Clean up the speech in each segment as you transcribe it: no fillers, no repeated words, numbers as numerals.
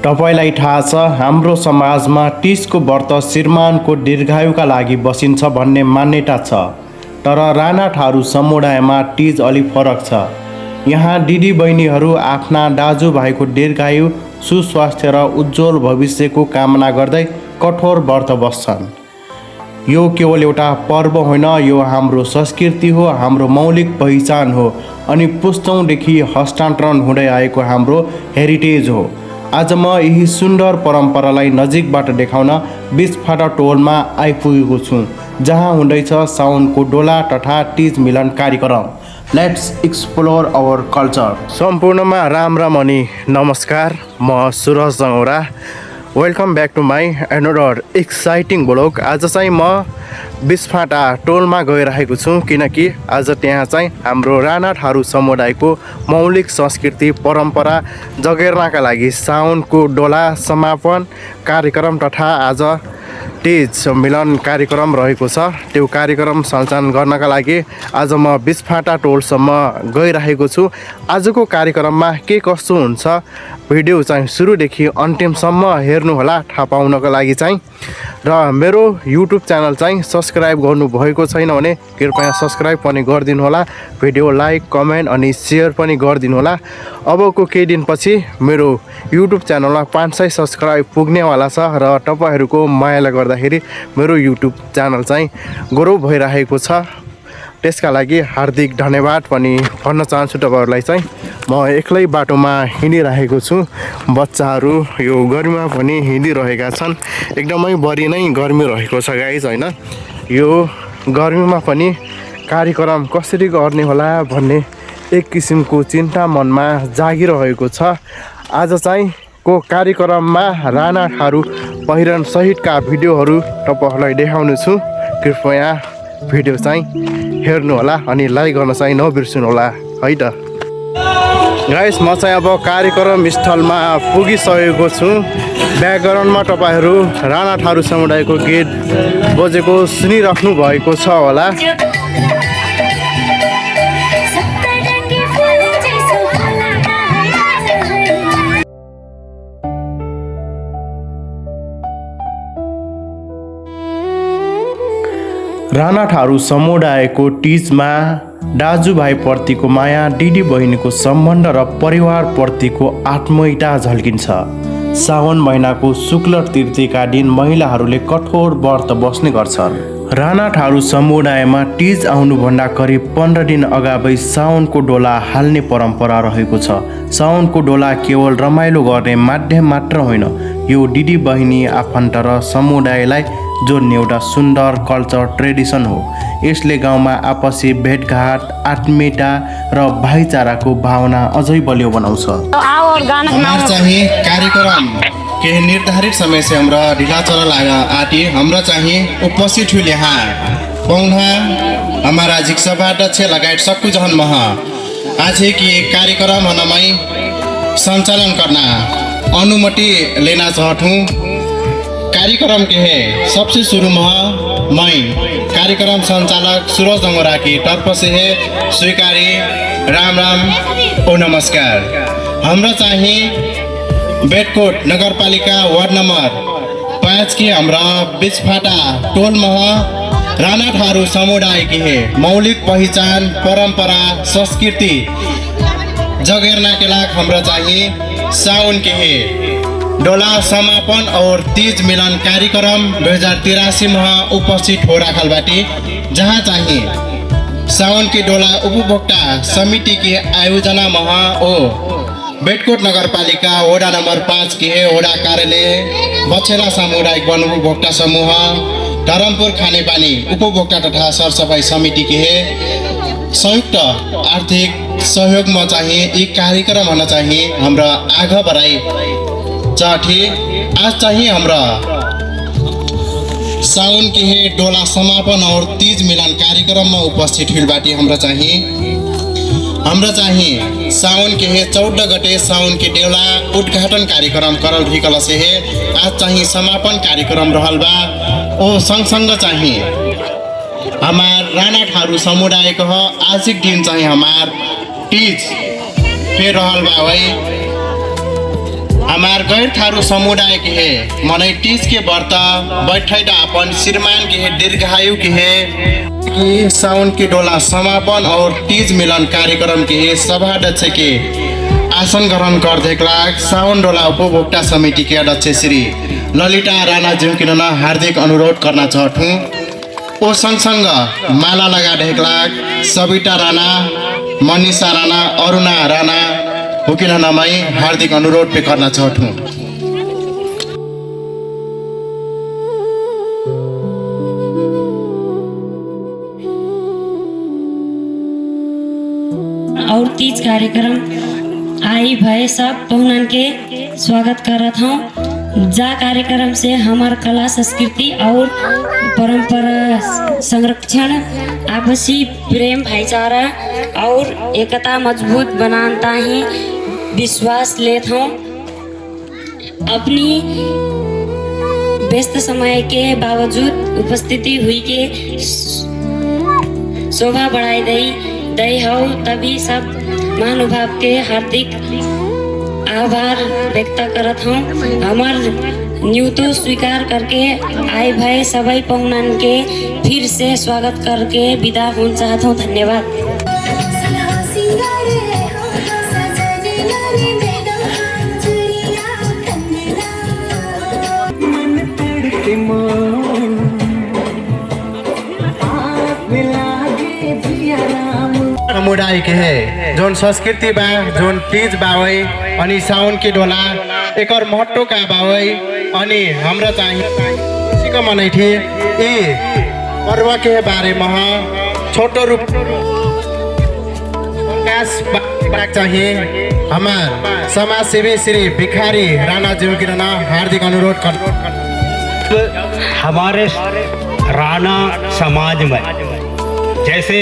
तपाईलाई थाहा छ हाम्रो समाजमा तीजको व्रत श्रीमानको दीर्घायुका लागि बसिन्छ भन्ने मान्यता छ। तर राणा थारू समुदायमा तीज अलि फरक छ। यहाँ दिदी बहिनीहरू आफ्ना दाजुभाइको दीर्घायु, सुस्वास्थ्य र उज्जवल भविष्यको कामना गर्दै कठोर व्रत बस्छन्। यो केवल एउटा पर्व होइन, यो हाम्रो संस्कृति हो, हाम्रो मौलिक पहिचान हो अनि पुस्तौँदेखि हस्तान्तरण हुँदै आएको हाम्रो हेरिटेज हो। आज म यही सुन्दर परम्परालाई नजिकबाट देखाउन बिचफाटा टोलमा आइपुगेको छु, जहाँ हुँदैछ साउनको डोला तथा तीज मिलन कार्यक्रम। Let's explore our culture. सम्पूर्णमा राम राम अनि नमस्कार। म Suraj Jangaura. Welcome back to my another exciting blog. आज चाहिँ म बिचफाटा टोलमा गइरहेको छु, किनकि आज त्यहाँ चाहिँ हाम्रो राणा थारू समुदायको मौलिक संस्कृति परम्परा जगेर्नका लागि साउनको डोला समापन कार्यक्रम तथा आज तीज मिलन कार्यक्रम रहेको छ। त्यो कार्यक्रम सञ्चालन गर्नका लागि आज म बिचफाटा टोलसम्म गइरहेको छु। आजको कार्यक्रममा के कस्तो हुन्छ भिडियो चाहिँ सुरुदेखि अन्तिमसम्म हेर्नुहोला थाहा पाउनको लागि चाहिँ। र मेरो युट्युब च्यानल चाहिँ सब्सक्राइब गर्नुभएको छैन भने कृपया सब्सक्राइब पनि गरिदिनु होला। भिडियो लाइक, कमेन्ट अनि सेयर पनि गरिदिनु होला। अबको केही दिनपछि मेरो युट्युब च्यानलमा 500 सब्सक्राइब पुग्नेवाला छ र तपाईँहरूको मायाले गर्दाखेरि मेरो युट्युब च्यानल चाहिँ ग्रो भइरहेको छ। त्यसका लागि हार्दिक धन्यवाद पनि भन्न चाहन्छु तपाईँहरूलाई। चाहिँ म एक्लै बाटोमा हिँडिरहेको छु। बच्चाहरू यो गर्मीमा पनि हिँडिरहेका छन्। एकदमै बढी नै गर्मी रहेको छ गाइज, होइन? यो गर्मीमा पनि कार्यक्रम कसरी गर्ने होला भन्ने एक किसिमको चिन्ता मनमा जागिरहेको छ। आज चाहिँ को कार्यक्रममा राणा थारू पहिरन सहितका भिडियोहरू तपाईँहरूलाई देखाउने छु। कृपया भिडियो चाहिँ हेर्नुहोला अनि लाइक गर्न चाहिँ नबिर्सनु होला, है त? गाइस, म चाहिँ अब कार्यक्रम स्थलमा पुगिसकेको छु। ब्याकग्राउन्डमा तपाईँहरू राणा थारू समुदायको गीत बजेको सुनिराख्नु भएको छ होला। राणा थारू समुदायको तीजमा दाजुभाइप्रतिको माया, दिदी बहिनीको सम्बन्ध र परिवारप्रतिको आत्मीयता झल्किन्छ। साउन महिनाको शुक्ल तृतीयका दिन महिलाहरूले कठोर व्रत बस्ने गर्छन्। राणा थारू समुदायमा तीज आउनुभन्दा करिब 15 दिन अगावै साउनको डोला हाल्ने परम्परा रहेको छ। साउनको डोला केवल रमाइलो गर्ने माध्यम मात्र होइन, यो दिदी बहिनी, आफन्त र समुदायलाई जोड्ने एउटा सुन्दर कल्चर ट्रेडिसन हो। यसले गाउँमा आपसी भेटघाट, आत्मीयता र भाइचाराको भावना अझै बलियो बनाउँछ। हमारा चाहिए कार्यक्रम केही निर्धारित समय से हमरा ढिला चल आती। हमरा चाहिए उपस्थित हुई यहाँ पौना हमारा जिक्सबाट लगायत सबको जहन महा आज की कार्यक्रम हनमै संचालन करना अनुमति लेना चाहूँ। कार्यक्रम के है सबसे शुरू में मैं कार्यक्रम संचालक सूरज जंगौरा की तरफ से है स्वीकारी राम राम और नमस्कार। हमरा चाहिए बेटकोट नगरपालिका वार्ड नंबर 5 की हमरा बिचफाटा टोल में राणा थारू समुदाय की है मौलिक पहचान, परंपरा, संस्कृति जगेर्ना के लाख हमरा चाहिए साउन के है डोला समापन और तीज मिलन कार्यक्रम 2083 में उपस्थित हो रखल बाटी, जहाँ चाहिए साउन की डोला उपभोक्ता समिति की आयोजना महा ओ बेटकोट नगरपालिका वडा नंबर 5 की है वडा कार्यालय बछेरा सामुदायिक वन उपभोक्ता समूह धरमपुर खानेपानी उपभोक्ता तथा सरसफाई समिति की है संयुक्त आर्थिक सहयोग में चाहिए एक कार्यक्रम होना चाहिए। हमरा आगे बढ़ाई चाहे आज चाहिए हमरा साउन के है डोला समापन और तीज मिलन कार्यक्रम में उपस्थित हुई बाटी। हमरा चाहिए साउन के है 14 गते साउन के डोला उद्घाटन कार्यक्रम करल भिकल से है आज चाहिए समापन कार्यक्रम रहल बा। ओ संग चाहिए हमार राणा थारू समुदाय को आज एक दिन चाहिए हमार तीज फिर रहल बा। हमार गैर थारू समुदाय के है मनै तीज के व्रत बैठैटा अपन श्रीमान के है दीर्घायु के है कि साउन के डोला समापन और तीज मिलन कार्यक्रम के है सभाध्यक्ष के आसन ग्रहण कर देखलाग साउन डोला उपभोक्ता समिति के अध्यक्ष श्री ललिता राणा ज्यू किन हार्दिक अनुरोध करना चाहूँ ओ सँगसँग माला लगा ढेकलाग सविता राणा मनीषा राणा अरुणा राणा हुकिन नमै हार्दिक अनुरोध पे करना चाहूँ और तीज कार्यक्रम आई भय सब पहुनन के स्वागत करत हूँ। जा कार्यक्रम से हमार कला संस्कृति और परंपरा संरक्षण आपसी प्रेम भाईचारा और एकता मजबूत बनाता ही विश्वास लेत हूँ। अपनी व्यस्त समय के बावजूद उपस्थिति हुई के शोभा बढ़ाई दई हो तभी सब महानुभाव के हार्दिक आभार व्यक्त करत हूँ। हमार न्यूतो स्वीकार करके आए भय सभी पहुनन के फिर से स्वागत करके विदा होना चाहता हूँ। धन्यवाद। समुदाय के है जोन संस्कृति बा जोन तीज बावै अनि साउन के डोला एकर महत्व का बावै अनि हाम्रो चाहिँ खुसीको मनाइ थिए ए पर्व के बारे में छोटो रूप प्रकाश चाहिए हमार समाज सेवी श्री भिखारी राणा जी के हार्दिक अनुरोध कर हमारे राणा समाज में जैसे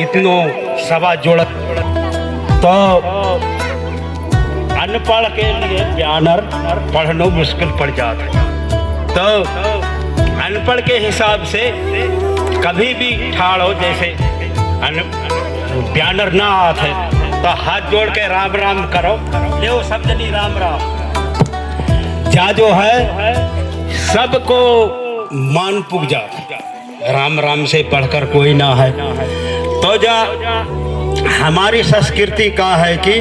इतनो सभा जोड़त तो अनपढ़ के लिए ब्यानर पढ़ना मुश्किल पड़ जाता है। तो अनपढ़ के हिसाब से कभी भी ठाड़ हो जैसे ब्यानर ना आते तो हाथ जोड़ के राम राम करो ले सब जनी राम राम जा जो है सबको मान पुग जाता राम राम से बढ़कर कोई ना है। तो जा हमारी संस्कृति का है कि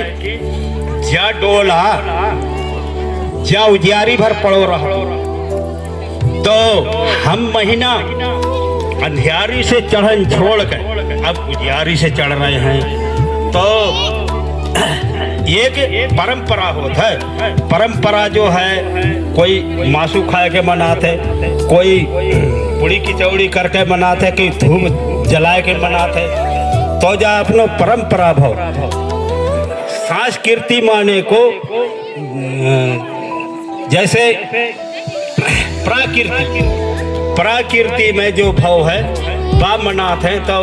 जा डोला जा उजियारी भर पड़ो रहो तो हम महीना अंधियारी से चढ़न छोड़ कर अब उजियारी से चढ़ रहे हैं। तो एक परंपरा होता है। परंपरा जो है कोई मासू खाए के मनाते कोई पूड़ी की चौड़ी करके मनाते कि धूप जलाए के मनाते तो जा अपनो परंपरा भाव संस्कृति माने को जैसे प्रकृति में जो भाव है बा मनाते हैं तो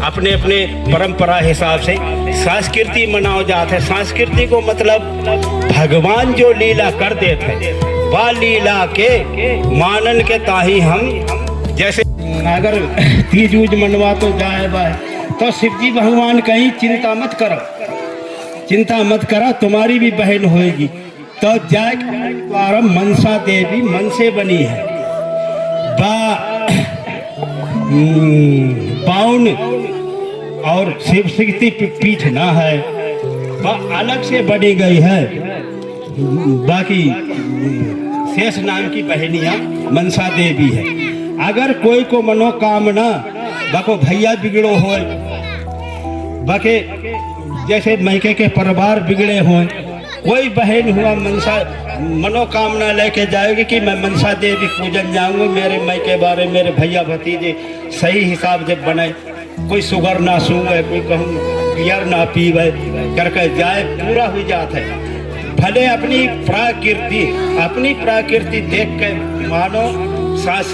अपने अपने परंपरा हिसाब से संस्कृति मनाओ जाते हैं। संस्कृति को मतलब भगवान जो लीला कर देते वह लीला के मानन के ताही हम जैसे अगर तीज उज मनवा तो जाए बाय तो शिव जी भगवान कहीं चिंता मत करा तुम्हारी भी बहन होएगी। तो जाए द्वारा मनसा देवी मन से बनी है बाउन और शिव शक्ति पीठ ना है वह अलग से बनी गई है। बाकी शेष नाम की बहनियां मनसा देवी है। अगर कोई को मनोकामना बाको भैया बिगड़ो हो बाके जैसे मैके के परिवार बिगड़े हों कोई बहन हुआ मनसा मनोकामना लेके जाएगी कि मैं मनसा देवी पूजन जाऊंगा मेरे मई के बारे मेरे भैया भतीजे सही हिसाब से बने कोई शुगर ना सूंगे कोई कहूँ बियर ना पीवे करके जाए पूरा हो जाता है। भले अपनी प्रकृति देख के मानो सांस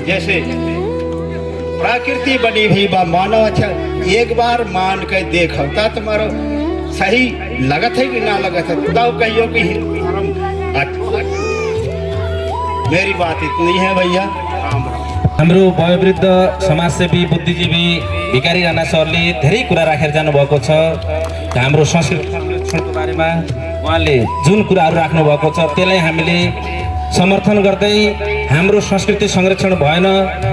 जैसे प्रकृति बनी हुई बा मानो अच्छा एक बार मान के देखो ता तुम्हारा सही लगत है कि ना लगत है तब कहियो कि मेरी बात इतनी है भैया। हाम्रो वयोवृद्ध समाजसेवी बुद्धिजीवी भिखारी राणा सरले धेरै कुरा राखेर जानुभएको छ हाम्रो संस्कृति संरक्षणको बारेमा उहाँले जुन कुराहरू राख्नु भएको छ त्यसलाई हामीले समर्थन गर्दै हाम्रो संस्कृति संरक्षण भएन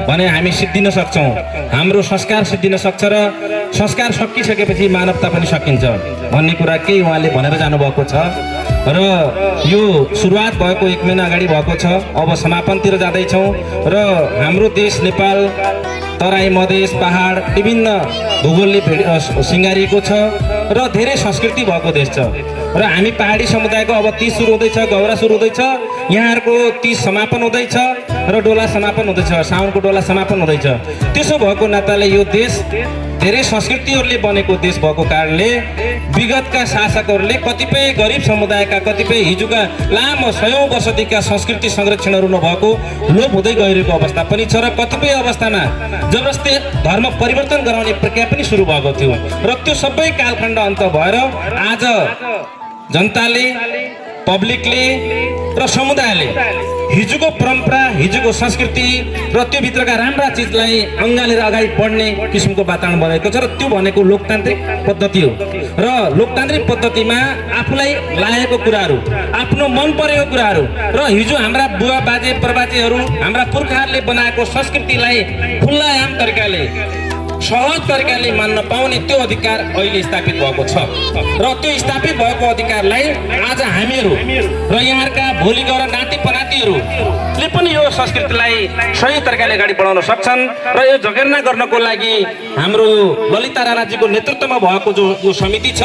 भने हामी सिद्धिन सक्छौँ, हाम्रो संस्कार सिद्धिन सक्छ र संस्कार सकिसकेपछि मानवता पनि सकिन्छ भन्ने कुरा केही उहाँले भनेर जानुभएको छ। र यो सुरुवात भएको 1 महिना अगाडि भएको छ, अब समापनतिर जाँदैछौँ र हाम्रो देश नेपाल तराई मधेस पहाड विभिन्न भूगोलले सिँगारिएको छ र धेरै संस्कृति भएको देश छ र हामी पहाडी समुदायको अब 30 सुरु हुँदैछ, गौरा सुरु हुँदैछ, यहाँहरूको 30 समापन हुँदैछ र डोला समापन हुँदैछ, साउनको डोला समापन हुँदैछ। त्यसो भएको नाताले यो देश धेरै संस्कृतिहरूले बनेको देश भएको कारणले विगतका शासकहरूले कतिपय गरिब समुदायका कतिपय हिजोका लामो 100औं वर्षदेखिका संस्कृति संरक्षणहरू नभएको लोप हुँदै गइरहेको अवस्था पनि छ र कतिपय अवस्थामा जबरजस्ती धर्म परिवर्तन गराउने प्रक्रिया पनि सुरु भएको थियो र त्यो सबै कालखण्ड अन्त भएर आज जनताले, पब्लिकले र समुदायले हिजोको परम्परा, हिजोको संस्कृति र त्यो भित्रका राम्रा चिजलाई अँगालेर अगाडि बढ्ने किसिमको वातावरण बनेको छ र त्यो भनेको लोकतान्त्रिक पद्धति हो। र लोकतान्त्रिक पद्धतिमा आफूलाई लागेको कुराहरू, आफ्नो मन परेको कुराहरू र हिजो हाम्रा बुवा बाजे परबाजेहरू, हाम्रा पुर्खाहरूले बनाएको संस्कृतिलाई खुल्लाआम तरिकाले, सहज तरिकाले मान्न पाउने त्यो अधिकार अहिले स्थापित भएको छ र त्यो स्थापित भएको अधिकारलाई आज हामीहरू र यहाँका भोलि गएर नाति पनातिहरूले पनि यो संस्कृतिलाई सही तरिकाले अगाडि बढाउन सक्छन् र यो जगेर्ना गर्नको लागि हाम्रो ललिता राणाजीको नेतृत्वमा भएको जो समिति छ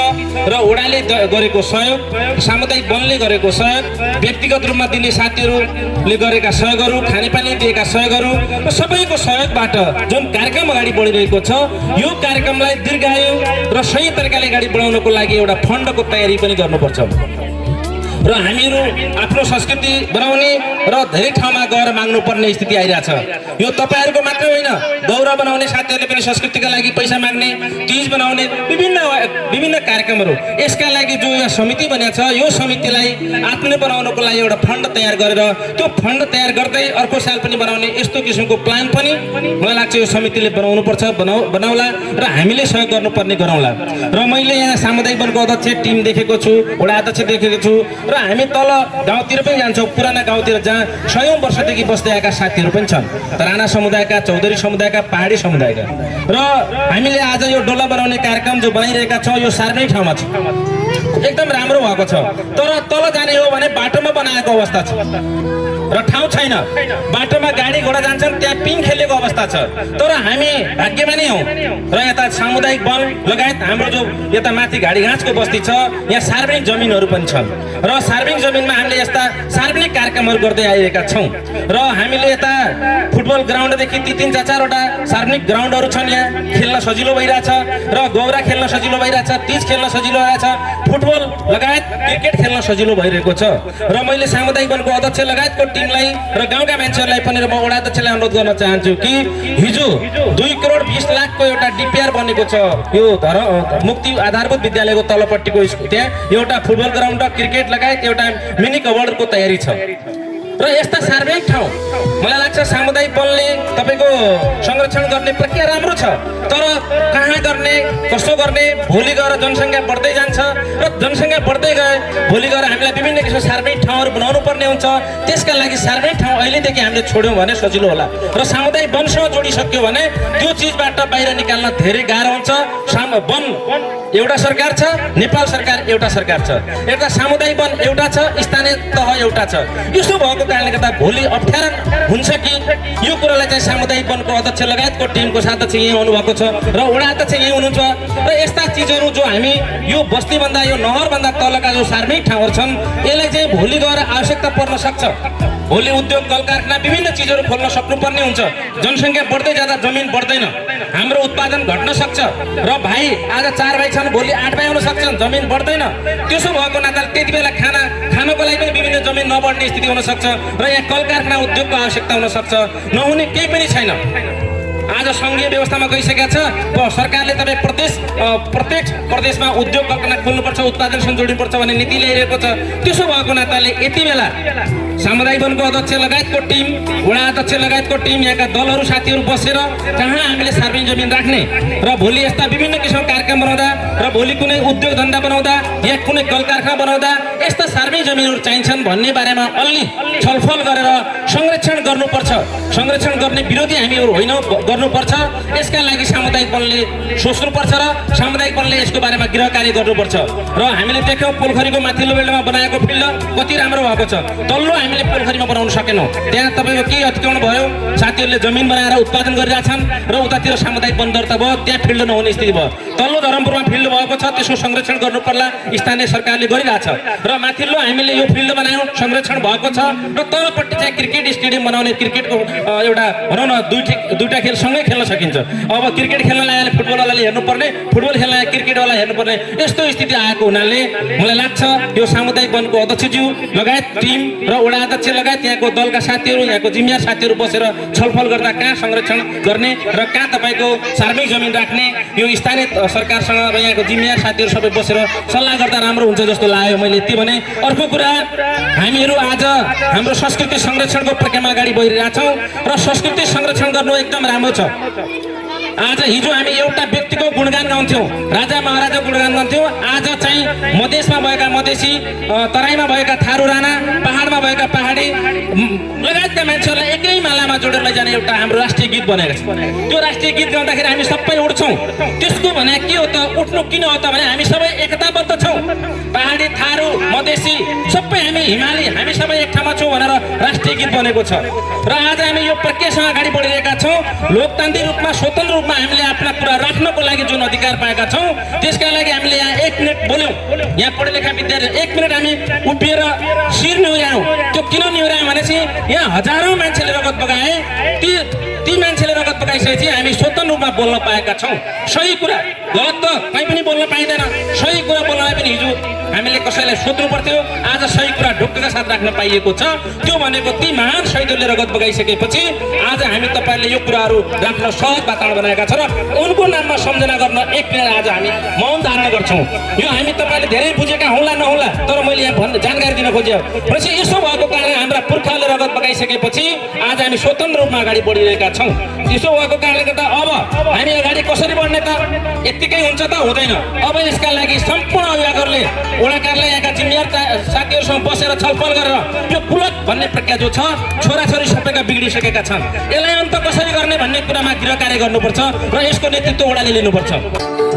र ओडाले गरेको सहयोग, सामुदायिक वनले गरेको सहयोग, व्यक्तिगत रूपमा दिने साथीहरूले गरेका सहयोगहरू, खानेपानी दिएका सहयोगहरू र सबैको सहयोगबाट जुन कार्यक्रम अगाडि बढिरहेको छ यो कार्यक्रमलाई दीर्घायु र सही तरिकाले अगाडि बढाउनको लागि एउटा फन्डको तयारी पनि गर्नुपर्छ र हामीहरू आफ्नो संस्कृति बनाउने र धेरै ठाउँमा गएर माग्नुपर्ने स्थिति आइरहेछ। यो तपाईहरूको मात्रै होइन, गौरव बनाउने साथीहरूले पनि संस्कृतिका लागि पैसा माग्ने, तीज बनाउने विभिन्न कार्यक्रमहरू, यसका लागि जो यहाँ समिति बनेको छ यो समितिलाई आफ्नो बनाउनको लागि एउटा फन्ड तयार गरेर त्यो फन्ड तयार गर्दै अर्को साल पनि बनाउने यस्तो किसिमको प्लान पनि मलाई लाग्छ यो समितिले बनाउनुपर्छ, बनाउला र हामीले सहयोग गर्नुपर्ने गरौँला। र मैले यहाँ सामुदायिक वनको अध्यक्ष टिम देखेको छु, वडा अध्यक्ष देखेको छु र हामी तल गाउँतिर पनि जान्छौँ, पुराना गाउँतिर जहाँ 100औं वर्षदेखि बस्दै आएका साथीहरू पनि छन्, राणा समुदायका, चौधरी समुदायका, पहाडी समुदायका। र हामीले आज यो डोला बनाउने कार्यक्रम जो बनाइरहेका छौँ यो सार्वजनिक ठाउँमा छ, एकदम राम्रो भएको छ, तर तल जाने हो भने बाटोमा बनाएको अवस्था छ र ठाउँ छैन, बाटोमा गाडी घोडा जान्छन्, त्यहाँ पिङ खेलेको अवस्था छ। तर हामी भाग्यमानी हौँ र यता सामुदायिक वन लगायत हाम्रो जो यता माथि घाँसको बस्ती छ यहाँ सार्वजनिक जमिनहरू पनि छन् र सार्वजनिक जमिनमा हामीले यस्ता सार्वजनिक कार्यक्रमहरू गर्दै आइरहेका छौँ र हामीले यता फुटबल ग्राउन्डदेखि 3-4वटा सार्वजनिक ग्राउन्डहरू छन्, यहाँ खेल्न सजिलो भइरहेछ र गौरा खेल्न सजिलो भइरहेछ, तीज खेल्न सजिलो भइरहेछ, फुटबल लगायत क्रिकेट खेल्न सजिलो भइरहेको छ। र मैले सामुदायिक वनको अध्यक्ष लगायतको टिमलाई र गाउँका मान्छेहरूलाई पनि र म वडा अध्यक्षलाई अनुरोध गर्न चाहन्छु कि हिजो 2 करोड 20 लाखको एउटा डिपिआर बनेको छ यो मुक्ति आधारभूत विद्यालयको तलपट्टिको त्यहाँ एउटा फुटबल ग्राउन्ड र क्रिकेट लगायत एउटा मिनी कभरको तयारी छ र यस्ता सार्वजनिक ठाउँ मलाई लाग्छ सामुदायिक वनले तपाईँको संरक्षण गर्ने प्रक्रिया राम्रो छ, तर कहाँ गर्ने, कसो गर्ने, भोलि गएर जनसङ्ख्या बढ्दै जान्छ र जनसङ्ख्या बढ्दै गए भोलि गएर हामीलाई विभिन्न किसिमको सार्वजनिक ठाउँहरू बनाउनु पर्ने हुन्छ। त्यसका लागि सार्वजनिक ठाउँ अहिलेदेखि हामीले छोड्यौँ भने सजिलो होला र सामुदायिक वनसँग जोडिसक्यो भने त्यो चिजबाट बाहिर निकाल्न धेरै गाह्रो हुन्छ। वन एउटा सरकार छ, नेपाल सरकार एउटा सरकार छ, एउटा सामुदायिक वन एउटा छ, स्थानीय तह एउटा छ। यसो भएको कारणले गर्दा भोलि अप्ठ्यारो हुन्छ कि यो कुरालाई चाहिँ सामुदायिक वनको अध्यक्ष लगायतको टिमको साथ चाहिँ यहीँ आउनुभएको छ र वडा अध्यक्ष यहीँ हुनुहुन्छ र यस्ता चिजहरू जो हामी यो बस्तीभन्दा यो नहरभन्दा तलका जो सार्वजनिक ठाउँहरू छन् यसलाई चाहिँ भोलि गएर आवश्यकता पर्न सक्छ। भोलि उद्योग कल कारखाना विभिन्न चिजहरू खोल्न सक्नुपर्ने हुन्छ, जनसङ्ख्या बढ्दै जाँदा जमिन बढ्दैन, हाम्रो उत्पादन घट्न सक्छ र भाइ आज 4 भाइ छन् भोलि 8 भाइ हुन सक्छन्, जमिन बढ्दैन। त्यसो भएको नाताले त्यति बेला खानको लागि पनि विभिन्न जमिन नबढ्ने स्थिति हुन सक्छ र यहाँ कल कारखाना उद्योगको आवश्यकता हुन सक्छ, नहुने केही पनि छैन। आज सङ्घीय व्यवस्थामा गइसकेको छ सरकारले तपाईँ प्रत्येक प्रदेशमा उद्योग कल्पना खोल्नुपर्छ, उत्पादन जोड्नुपर्छ भन्ने नीति ल्याइरहेको छ। त्यसो भएको नाताले यति बेला सामुदायिक वनको अध्यक्ष लगायतको टिम, वडा अध्यक्ष लगायतको टिम, यहाँका दलहरू साथीहरू बसेर कहाँ हामीले सार्वजनिक जमिन राख्ने र भोलि यस्ता विभिन्न किसिमका कार्यक्रम बनाउँदा र भोलि कुनै उद्योग धन्दा बनाउँदा या कुनै कल कारखाना बनाउँदा यस्ता सार्वजनिक जमिनहरू चाहिन्छन् भन्ने बारेमा अलि छलफल गरेर संरक्षण गर्नुपर्छ। संरक्षण गर्ने विरोधी हामीहरू होइनौँ, गर्नुपर्छ। यसका लागि सामुदायिक वनले सोच्नुपर्छ र सामुदायिक वनले यसको बारेमा गृह कार्य गर्नुपर्छ। र हामीले देख्यौँ पोखरीको माथिल्लो बेल्टमा बनाएको फिल्ड कति राम्रो भएको छ। तल्लो हामीले पोखरीमा बनाउन सकेनौँ, त्यहाँ तपाईँको के अतिक्रमण भयो, साथीहरूले जमिन बनाएर उत्पादन गरिरहेछन् र उतातिर सामुदायिक वन दर्ता भयो, त्यहाँ फिल्ड नहुने स्थिति भयो। तल्लो धरमपुरमा फिल्ड भएको छ, त्यसको संरक्षण गर्नु पर्ला, स्थानीय सरकारले गरिरहेछ। र माथिल्लो हामीले यो फिल्ड बनायौँ, संरक्षण भएको छ। र तलपट्टि चाहिँ क्रिकेट स्टेडियम बनाउने, क्रिकेटको एउटा भनौँ न दुईटा खेल सँगै खेल्न सकिन्छ। अब क्रिकेट खेल्नलाई फुटबलवालाले हेर्नुपर्ने, फुटबल खेल्नलाई क्रिकेटवाला हेर्नुपर्ने यस्तो स्थिति आएको हुनाले मलाई लाग्छ यो सामुदायिक वनको अध्यक्षज्यू लगायत टिम र वडा अध्यक्ष लगायत यहाँको दलका साथीहरू, यहाँको जिम्मेवार साथीहरू बसेर छलफल गर्दा कहाँ संरक्षण गर्ने र कहाँ तपाईँको सार्वजनिक जमिन राख्ने यो स्थानीय सरकारसँग र यहाँको जिम्मेवार साथीहरू सबै बसेर सल्लाह गर्दा राम्रो हुन्छ जस्तो लाग्यो मैले यति भने। अर्को कुरा, हामीहरू आज हाम्रो संस्कृति संरक्षणको प्रक्रियामा अगाडि बढिरहेछौँ र संस्कृति संरक्षण गर्नु एकदम राम्रो छ। आज हिजो हामी एउटा व्यक्तिको गुणगान गाउँथ्यौँ, राजा महाराजाको गुणगान गाउँथ्यौँ। आज चाहिँ मधेसमा भएका मधेसी, तराईमा भएका थारू राणा, पहाडमा भएका पहाडी लगायतका मान्छेहरूलाई एकै मालामा जोडेर लैजाने एउटा हाम्रो राष्ट्रिय गीत बनेको छ। त्यो राष्ट्रिय गीत गाउँदाखेरि हामी सबै उठ्छौँ। त्यसको भने के हो त, उठ्नु किन हो त भने हामी सबै एकताबद्ध छौँ। पहाडी, थारू, मधेसी सबै हामी हिमाली, हामी सबै एक ठाउँमा छौँ भनेर राष्ट्रिय गीत बनेको छ। र आज हामी यो प्रक्रियासँग अगाडि बढिरहेका छौँ। लोकतान्त्रिक रूपमा, स्वतन्त्र रूपमा हामीले आफ्ना कुरा राख्नको लागि जुन अधिकार पाएका छौँ, त्यसका लागि हामीले यहाँ 1 मिनट बोल्यौँ। यहाँ पढे लेखा विद्यार्थी 1 मिनट हामी उभिएर शिर निहुर्यायौँ। त्यो किन निहुर्यायौँ भनेपछि यहाँ हजारौँ मान्छेले रगत बगाए, ती मान्छेले रगत बगाइसकेपछि हामी स्वतन्त्र रूपमा बोल्न पाएका छौँ। सही कुरा, गलत त कहीँ पनि बोल्न पाइँदैन। सही कुरा बोल्नलाई पनि हिजो हामीले कसैलाई सोध्नु पर्थ्यो, आज सही कुरा ढुक्कका साथ राख्न पाइएको छ। त्यो भनेको ती महान शहीदहरूले रगत बगाइसकेपछि आज हामी तपाईँहरूले यो कुराहरू राख्न सहज वातावरण बनाएका छ र उनको नाममा सम्झना गर्न 1 मिनट आज हामी मौन धारण गर्छौँ। यो हामी तपाईँले धेरै बुझेका होला नहोला, तर मैले यहाँ जानकारी दिन खोजेँ। भनेपछि यसो भएको कारणले हाम्रा पुर्खाले रगत बगाइसकेपछि आज हामी स्वतन्त्र रूपमा अगाडि बढिरहेका छौँ। त्यसो भएको कारणले गर्दा अब हामी अगाडि कसरी बढ्ने त, यत्तिकै हुन्छ त हुँदैन। अब यसका लागि सम्पूर्ण अभिभावकहरूले, वडा कार्यालय, यहाँका जिम्मेवार साथीहरूसँग बसेर छलफल गरेर यो पुलक भन्ने प्रक्रिया जो छ, छोराछोरी सबैका बिग्रिसकेका छन्, यसलाई अन्त कसरी गर्ने भन्ने कुरामा गृह कार्य गर्नुपर्छ र यसको नेतृत्व वडाले लिनुपर्छ।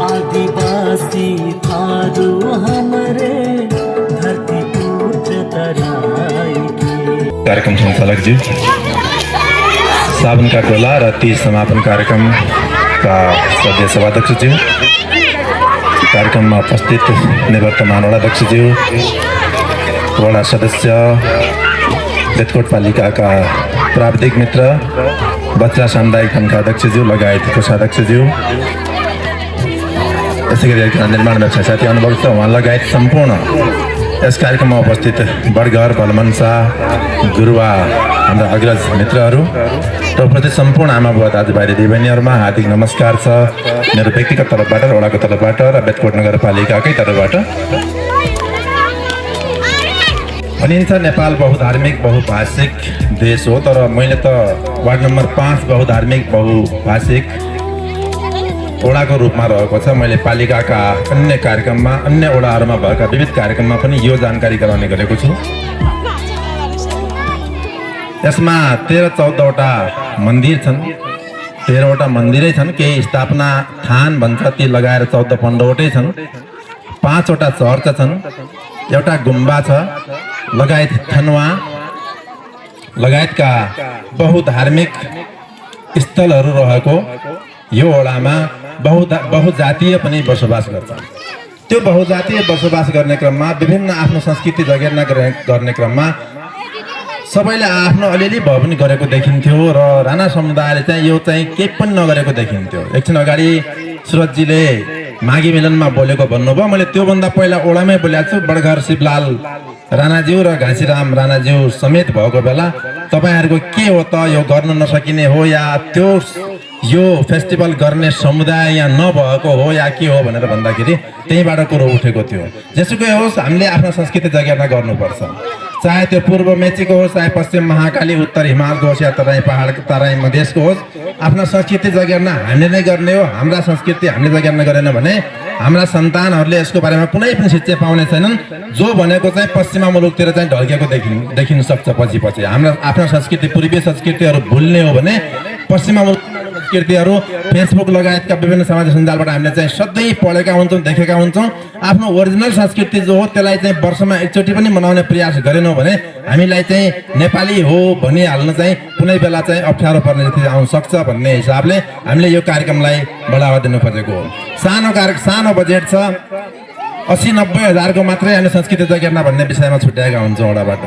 आदिवासी थारू हमरे धरती पूज तराई कार्यक्रम सञ्चालकज्यू, सावन का टोला र 30 समापन कार्यक्रमका सदस्य सभाध्यक्षज्यू, कार्यक्रममा उपस्थित निवर्तमान वडाध्यक्षज्यू, वडा सदस्य, बेतकोट पालिकाका प्राविधिक मित्र, बच्चा सामुदायिक वनका अध्यक्षज्यू लगायत कोषाध्यक्षज्यू, यसै गरी निर्माण व्यवसाय साथी अनुभव छ उहाँ लगायत सम्पूर्ण यस कार्यक्रममा उपस्थित बडघर, बलमन्सा, गुरुवा हाम्रा अग्रज मित्रहरू र उपस्थित सम्पूर्ण आमा बुवा दाजुभाइ दिदीबहिनीहरूमा हार्दिक नमस्कार छ मेरो व्यक्तिगत तर्फबाट, वडाको तर्फबाट र बेतकोट नगरपालिकाकै तर्फबाट। भनिन्छ नेपाल बहुधार्मिक बहुभाषिक देश हो, तर मैले त वार्ड नम्बर 5 बहुधार्मिक बहुभाषिक वडाको रूपमा रहेको छ। मैले पालिकाका अन्य कार्यक्रममा, अन्य वडाहरूमा भएका विविध कार्यक्रममा पनि यो जानकारी गराउने गरेको छु। यसमा 13-14वटा मन्दिर छन्, 13वटा मन्दिरै छन्, केही स्थापना थान भन्छ ती लगाएर 14-15वटै छन्, 5वटा चर्च छन्, एउटा गुम्बा छ, लगायत थनुवा लगायतका बहुधार्मिक स्थलहरू रहेको यो वडामा बहुजातीय पनि बसोबास गर्छ। त्यो बहुजातीय बसोबास गर्ने क्रममा विभिन्न आफ्नो संस्कृति जगेर्ना गर्ने क्रममा सबैले आफ्नो अलिअलि भए पनि गरेको देखिन्थ्यो र राणा समुदायले चाहिँ यो चाहिँ केही पनि नगरेको देखिन्थ्यो। एकछिन अगाडि सुरजजीले माघी मिलनमा बोलेको भन्नुभयो, मैले त्योभन्दा पहिला ओडामै बोलेको छु। बडघर शिवलाल राणाज्यू र घाँसीराम राणाज्यू समेत भएको बेला तपाईँहरूको के हो त, यो गर्न नसकिने हो या त्यो यो फेस्टिभल गर्ने समुदाय यहाँ नभएको हो या के हो भनेर भन्दाखेरि त्यहीँबाट कुरो उठेको थियो। जेसुकै होस् हामीले आफ्नो संस्कृति जगेर्ना गर्नुपर्छ, चाहे त्यो पूर्व मेचीको होस्, चाहे पश्चिम महाकाली, उत्तर हिमालको होस् या तराई पहाड तराई मधेसको होस्, आफ्नो संस्कृति जगेर्ना हामीले नै गर्ने हो। हाम्रा संस्कृति हामीले जगेर्ना गरेन भने हाम्रा सन्तानहरूले यसको बारेमा कुनै पनि शिक्षा पाउने छैनन्। जो भनेको चाहिँ पश्चिमा मुलुकतिर चाहिँ ढल्केको देखिन सक्छ पछि पछि। हाम्रा आफ्नो संस्कृति पूर्वीय संस्कृतिहरू भुल्ने हो भने पश्चिमा मुलुक संस्कृतिहरू फेसबुक लगायतका विभिन्न सामाजिक सञ्जालबाट हामीले चाहिँ सधैँ पढेका हुन्छौँ, देखेका हुन्छौँ। आफ्नो ओरिजिनल संस्कृति जो हो त्यसलाई चाहिँ वर्षमा एकचोटि पनि मनाउने प्रयास गरेनौँ भने हामीलाई चाहिँ नेपाली हो भनिहाल्न चाहिँ कुनै बेला चाहिँ अप्ठ्यारो पर्ने जति आउन सक्छ भन्ने हिसाबले हामीले यो कार्यक्रमलाई बढावा दिनु खोजेको हो। सानो बजेट छ, 80-90 हजारको मात्रै हामी संस्कृति जगेर्ना भन्ने विषयमा छुट्याएका हुन्छौँ ओडाबाट।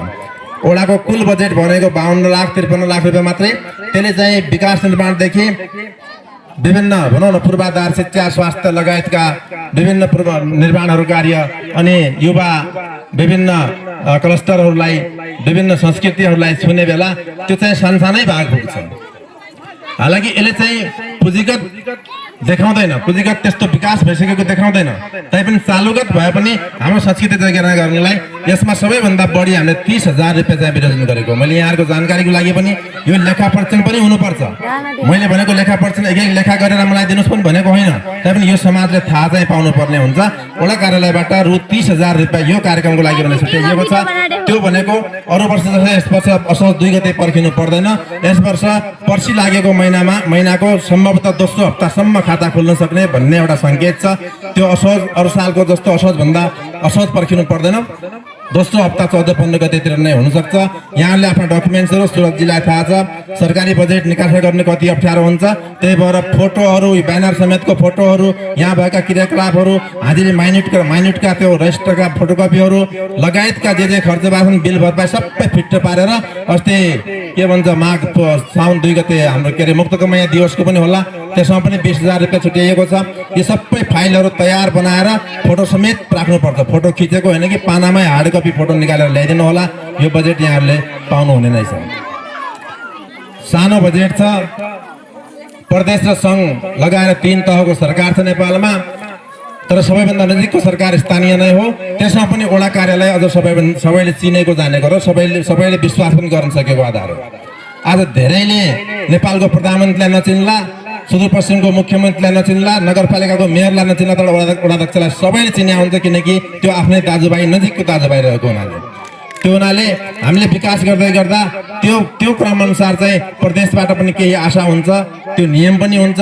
ओडाको कुल बजेट भनेको 52 लाख 53 लाख रुपियाँ मात्रै। त्यसले चाहिँ विकास निर्माणदेखि विभिन्न भनौँ न पूर्वाधार शिक्षा स्वास्थ्य लगायतका विभिन्न निर्माणहरू कार्य अनि युवा विभिन्न क्लस्टरहरूलाई विभिन्न संस्कृतिहरूलाई छुने बेला त्यो चाहिँ सानसानै भाग पुग्छ। हालाकि यसले चाहिँ पुँजीगत देखाउँदैन, पुँजीगत त्यस्तो विकास भइसकेको देखाउँदैन, तैपनि चालुगत भए पनि हाम्रो संस्कृति जगेर्ना गर्नलाई यसमा सबैभन्दा बढी हामीले 30,000 रुपियाँ चाहिँ विरोजन गरेको। मैले यहाँहरूको जानकारीको लागि पनि यो लेखा परीक्षण पनि हुनुपर्छ। मैले भनेको लेखा परीक्षण एक लेखा गरेर मलाई दिनुहोस् पनि भनेको होइन, तैपनि यो समाजले थाहा चाहिँ पाउनुपर्ने हुन्छ। वडा कार्यालयबाट रु 30,000 रुपियाँ यो कार्यक्रमको लागि भने छुट्याइएको छ। त्यो भनेको अरू वर्ष जस्तै यस वर्ष असोज 2 गते पर्खिनु पर्दैन। यस वर्ष पर्सि लागेको महिनाको सम्भवतः दोस्रो हप्तासम्म खाता खोल्न सक्ने भन्ने एउटा सङ्केत छ। त्यो असोज अरू सालको जस्तो असोजभन्दा असोज पर्खिनु पर्दैन, दोस्रो हप्ता 14-15 गतेतिर नै हुनसक्छ। यहाँले आफ्ना डकुमेन्ट्सहरू सुरक्षितलाई थाहा छ, सरकारी बजेट निकास गर्ने कति अप्ठ्यारो हुन्छ। त्यही भएर फोटोहरू, ब्यानर समेतको फोटोहरू, यहाँ भएका क्रियाकलापहरू, हाजिरी माइन्युटका त्यो रजिस्टरका फोटोकपीहरू लगायतका जे खर्च बाछन् बिल भरपाई सबै फिट पारेर अस्ति के भन्छ साउन 2 गते हाम्रो के अरे मुक्तकमय दिवसको पनि होला, त्यसमा पनि 20,000 रुपियाँ छुट्याइएको छ। यो सबै फाइलहरू तयार बनाएर फोटो समेत राख्नुपर्छ। फोटो खिचेको होइन कि पानामै हार्ड कपी फोटो निकालेर ल्याइदिनु होला। यो बजेट यहाँहरूले पाउनुहुने नै छ। सानो बजेट छ, प्रदेश र सङ्घ लगाएर 3 तहको सरकार छ नेपालमा, तर सबैभन्दा नजिकको सरकार स्थानीय नै हो। त्यसमा पनि वडा कार्यालय अझ सबैले चिनेको जानेको र सबैले विश्वास पनि गर्न सकेको आधार हो। आज धेरैले नेपालको प्रधानमन्त्रीलाई नचिन्ला, सुदूरपश्चिमको मुख्यमन्त्रीलाई नचिन्ला, नगरपालिकाको मेयरलाई नचिन्ला, तर वडाध्यक्षलाई सबैले चिन्या हुन्छ किनकि त्यो आफ्नै दाजुभाइ नजिकको दाजुभाइ रहेको हुनाले। त्यो हुनाले हामीले विकास गर्दै गर्दा त्यो क्रमअनुसार चाहिँ प्रदेशबाट पनि केही आशा हुन्छ, त्यो नियम पनि हुन्छ,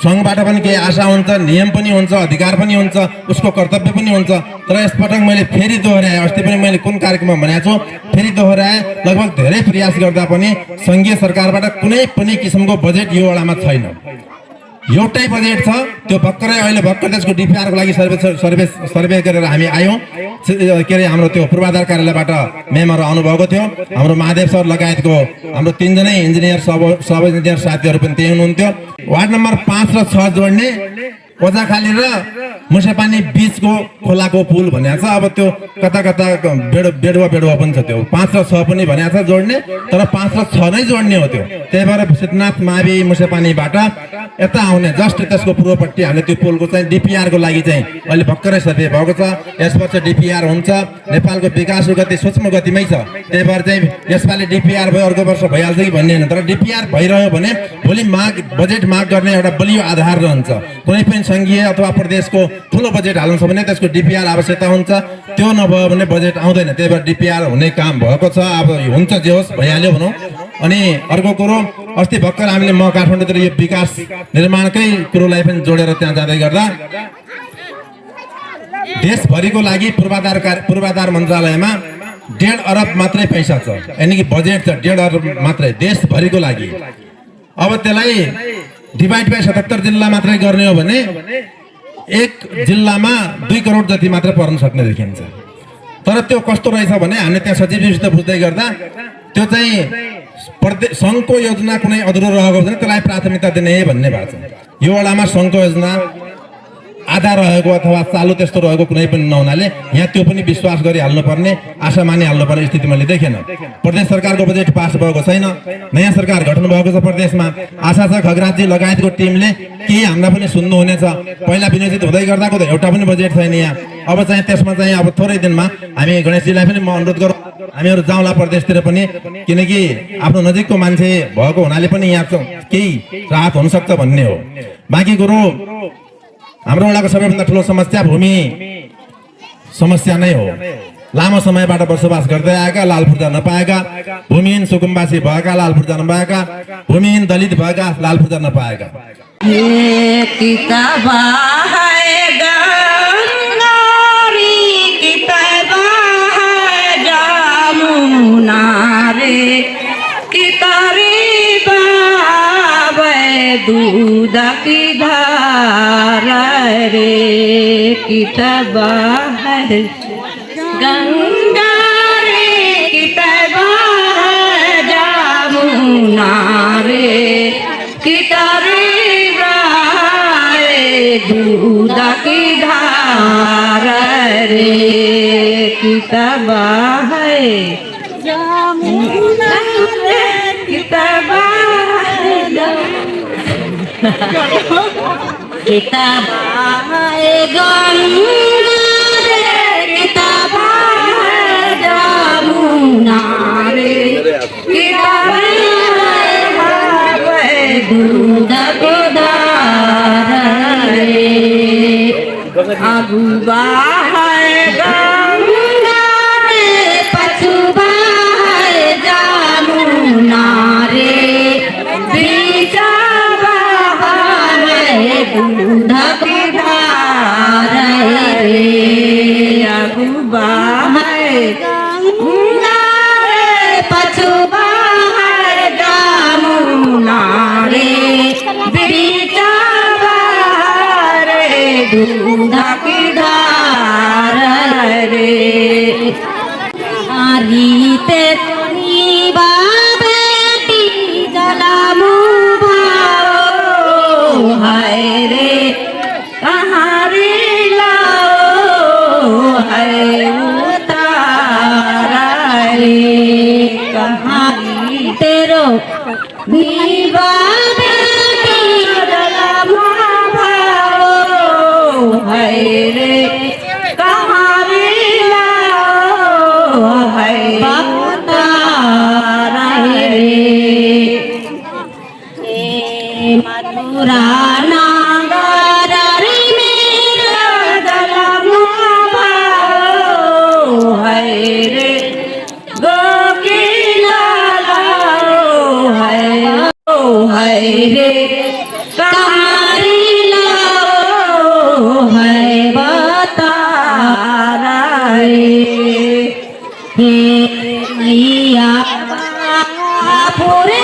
सङ्घबाट पनि केही आशा हुन्छ, नियम पनि हुन्छ, अधिकार पनि हुन्छ, उसको कर्तव्य पनि हुन्छ। तर यसपटक मैले फेरि दोहोऱ्याएँ, अस्ति पनि मैले कुन कार्यक्रममा भनेको छु, फेरि दोहोऱ्याएँ। लगभग धेरै प्रयास गर्दा पनि सङ्घीय सरकारबाट कुनै पनि किसिमको बजेट यो वडामा छैन। एउटै बजेट छ, त्यो भर्खरै अहिले त्यसको डिपिआरको लागि सर्वे गरेर हामी आयौँ। के अरे हाम्रो त्यो पूर्वाधार कार्यालयबाट मेमहरू आउनुभएको थियो, हाम्रो महादेव सर लगायतको हाम्रो 3 जनै इन्जिनियर सब इन्जिनियर साथीहरू पनि त्यही हुनुहुन्थ्यो। वार्ड नम्बर 5 र 6 जोड्ने ओजाखाली र मुसेपानी बीचको खोलाको पुल भनेको छ। अब त्यो कता बेडुवा पनि छ, त्यो 5 र 6 पनि भनेको छ जोड्ने, तर 5 र 6 नै जोड्ने हो त्यो। त्यही भएर सिद्धनाथ मावि मुसेपानीबाट यता आउने जस्ट त्यसको पूर्वपट्टि हामीले त्यो पुलको चाहिँ डिपिआरको लागि चाहिँ अहिले भर्खरै सर्वे भएको छ। यस वर्ष डिपिआर हुन्छ। नेपालको विकासको गति सूक्ष्म गतिमै छ, त्यही भएर चाहिँ यसपालि डिपिआर भयो अर्को वर्ष भइहाल्छ कि भन्ने होइन। तर डिपिआर भइरह्यो भने भोलि बजेट माग गर्ने एउटा बलियो आधार रहन्छ। कुनै पनि सङ्घीय अथवा प्रदेशको ठुलो बजेट हाल्नु छ भने त्यसको डिपिआर आवश्यकता हुन्छ, त्यो नभयो भने बजेट आउँदैन। त्यही भएर डिपिआर हुने काम भएको छ, अब हुन्छ जे होस् भइहाल्यो भनौँ। अनि अर्को कुरो, अस्ति भर्खर हामीले काठमाडौँतिर यो विकास निर्माणकै कुरोलाई पनि जोडेर त्यहाँ जाँदै गर्दा देशभरिको लागि पूर्वाधार मन्त्रालयमा 1.5 अरब मात्रै पैसा छ, यानि कि बजेट छ 1.5 अरब मात्रै देशभरिको लागि। अब त्यसलाई डिभाइड बाई 77 जिल्ला मात्रै गर्ने हो भने एक जिल्लामा 2 करोड जति मात्र पर्न सक्ने देखिन्छ। तर त्यो कस्तो रहेछ भने हामीले त्यहाँ सचिवसित बुझ्दै गर्दा त्यो चाहिँ सङ्घको योजना कुनै अधुरो रहेको छ भने त्यसलाई प्राथमिकता दिने भन्ने भएको छ। यो वडामा सङ्घको योजना आधा रहेको अथवा चालु त्यस्तो रहेको कुनै पनि नहुनाले यहाँ त्यो पनि विश्वास गरिहाल्नुपर्ने, आशा मानिहाल्नुपर्ने स्थिति मैले देखेन। प्रदेश सरकारको बजेट पास भएको छैन, नयाँ सरकार गठन भएको छ प्रदेशमा। आशा छ खगराजी लगायतको टिमले केही हामीलाई पनि सुन्नुहुनेछ। पहिला विनियोजित हुँदै गर्दाको त एउटा पनि बजेट छैन यहाँ। अब चाहिँ त्यसमा चाहिँ अब थोरै दिनमा हामी गणेशजीलाई पनि म अनुरोध गरौँ हामीहरू जाउँला प्रदेशतिर पनि, किनकि आफ्नो नजिकको मान्छे भएको हुनाले पनि यहाँ केही राहत हुनसक्छ भन्ने हो। बाँकी कुरो हाम्रो वडाको सबैभन्दा ठुलो समस्या भूमि समस्या नै हो। लामो समयबाट बसोबास गर्दै आएका, लाल पूर्जा नपाएका, भूमिहीन सुकुम्बासी भएका, लाल पूर्जा नपाएका, भूमिहीन दलित भएका, लाल पूर्जा नपाएका। दूध की धारा रे कितबा है गंगा रे कितबा है जमुना रे कितबा है दूध की धारा रे कितबा है जमुना रे कितबा किताबा है गंगा रे किताबा है जमुना रे किताबा है दूध को धारा रे अगुबा है गंगा रे पछुबा है जमुना रे दूध की धारा रे अगुबा है गंगा रे पछुबा है जमुना रे बीचबा रे दूध की धारा रे हरी ते बेटी जलामू हाय रे कहाँ रे लाओ है उतारा रे कहाँ तेरो भीवा बेटी जलामू भाओ हाय रे कहाँ रे लाओ है उतारा रे मथुरा नागर रे मेरा जलमू भाओ है रे गोकिल लाओ है रे कहारी लाओ है बतारा रे हे मैया पूरे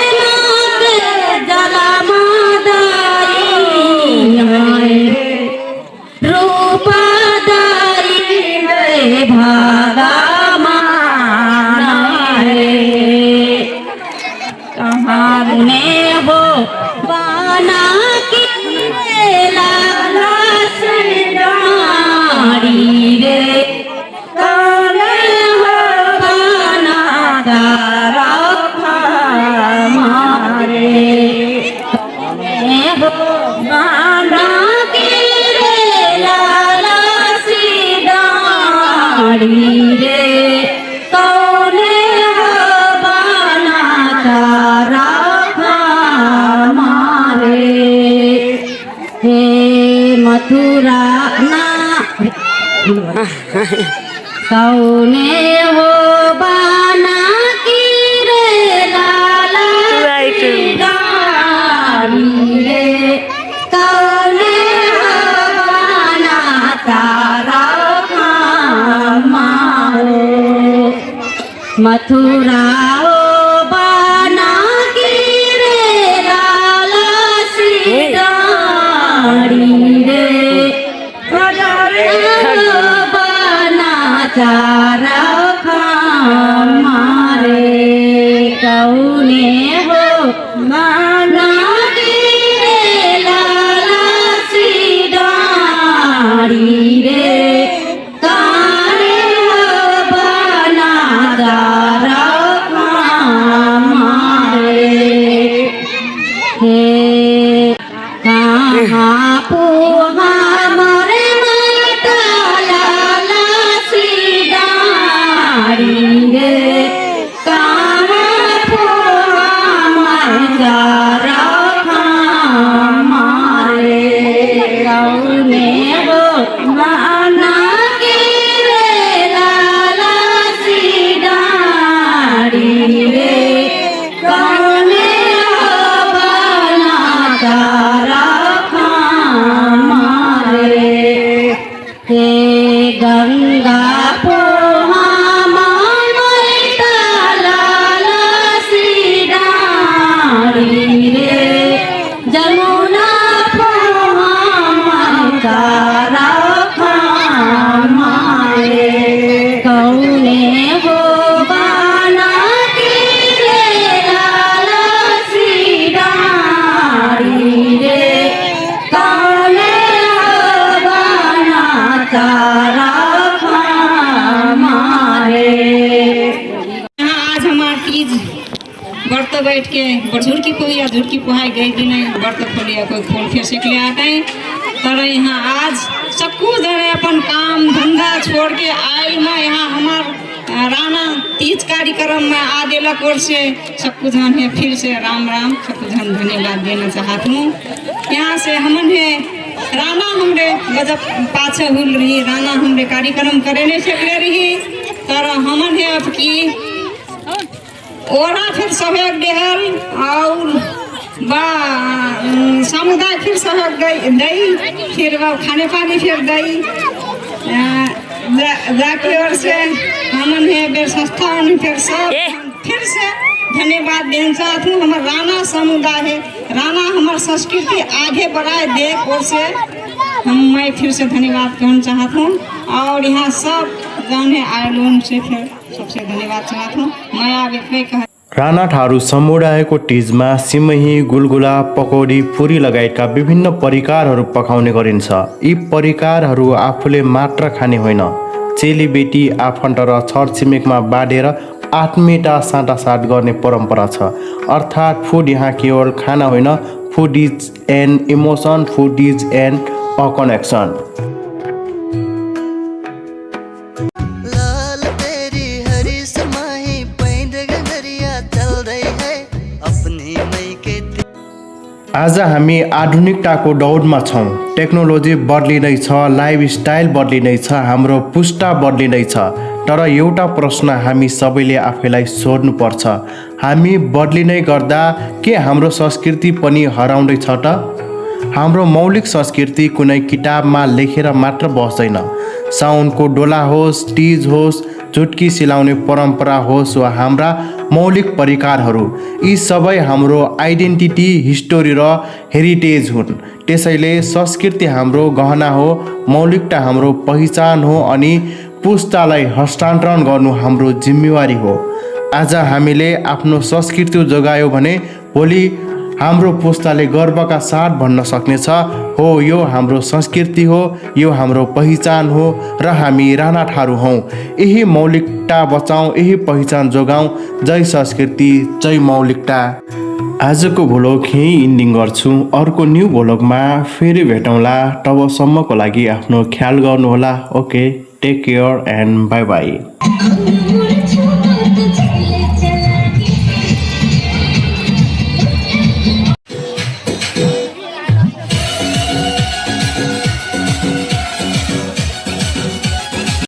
भागा माना है कहाँ ने हो बाना की लाला से डारी रे कौन हो बाना तारा मारे हो बाना की लाला रे कौने हो बाना तारा मारे हे मथुरा ना कौने हो बाना की रे लाला रे कौने हो बाना तारा मथुरा ओ बाना की रे लाला सीताड़ी रे बाना चारा मारे कौने हो बाना की रे लाला सीताड़ी हमारे कौने हो बना के रे लाला सी डाड़ी रे कौने हो बना हमारे के गंगा पोहा मामैता लाला सी डाड़ी रे जमुना पोहा मामैता हमारे कौने हो बना के रे लाला सी डाड़ी रे कौने हो बना हमारे। आज हमार तीज व्रत बैठ के झुड़की पोहिया झुड़की पोहाई गई दिन व्रत खोलिया कोई खोल फिर से ले आते हैं तर यहाँ आज सबको जने अपन काम धंधा छोड़ के आयल में यहाँ हमार राणा तीज कार्यक्रम में आ देला कोर से सबको जन है फिर से राम राम सबको जन धन्यवाद देना चाहत हूँ। यहाँ से हमन है राणा हमरे गजब पाछे हुल रही राणा हमरे कार्यक्रम करे नहीं सकले रही तर हमन है अब की ओरा फिर सहयोग देहल और बा समुदाय फिर सहयोग दई फिर खाने पानी फिर दई जाके ओर से हमन है बेर संस्था फिर सब फिर से धन्यवाद देना चाहत हूँ। हमार राणा समुदाय है राणा हमार संस्कृति आगे बढ़ाए दे और से मैं फिर से धन्यवाद कहना चाहत हूँ और यहाँ सब जौन है आए लोन से फिर सबसे धन्यवाद चाहत हूँ। मैं आगे कह रानाठारू समुदायको टिजमा सिमही गुलगुला पकौडी पुरी लगायतका विभिन्न परिकारहरू पकाउने गरिन्छ। यी परिकारहरू आफूले मात्र खाने होइन, चेलीबेटी आफन्त र छरछिमेकमा बाँडेर आत्मीयता साटासाट गर्ने परम्परा छ। अर्थात् फुड यहाँ केवल खाना होइन, food is an emotion, food is an a connection. आज हामी आधुनिकताको दौडमा छौँ। टेक्नोलोजी बदलिँदैछ, लाइफस्टाइल बदलिँदैछ, हाम्रो पुस्ता बदलिँदैछ। तर एउटा प्रश्न हामी सबैले आफैलाई सोध्नुपर्छ, हामी बदलिँदै गर्दा के हाम्रो संस्कृति पनि हराउँदैछ त? हाम्रो मौलिक संस्कृति कुनै किताबमा लेखेर मात्र बस्दैन। साउनको डोला होस्, तीज होस्, चुटकी सिलाउने परम्परा होस् वा हाम्रा मौलिक परिकारहरू, यी सबै हाम्रो आइडेन्टिटी, हिस्टोरी र हेरिटेज हुन्। त्यसैले संस्कृति हाम्रो गहना हो, मौलिकता हाम्रो पहिचान हो अनि पुस्तालाई हस्तान्तरण गर्नु हाम्रो जिम्मेवारी हो। आज हामीले आफ्नो संस्कृति जोगायो भने भोलि हाम्रो पुस्ताले गर्वका साथ भन्न सक्नेछ, हो यो हाम्रो संस्कृति हो, यो हाम्रो पहिचान हो र हामी रानाठारू हौँ। यही मौलिकता बचाउँ, यही पहिचान जोगाउँ। जय संस्कृति, जय मौलिकता। आजको भ्लग यहीँ इन्डिङ गर्छु। अर्को न्यू भ्लगमा फेरि भेटौँला। तबसम्मको लागि आफ्नो ख्याल गर्नुहोला। Okay, take care and bye by.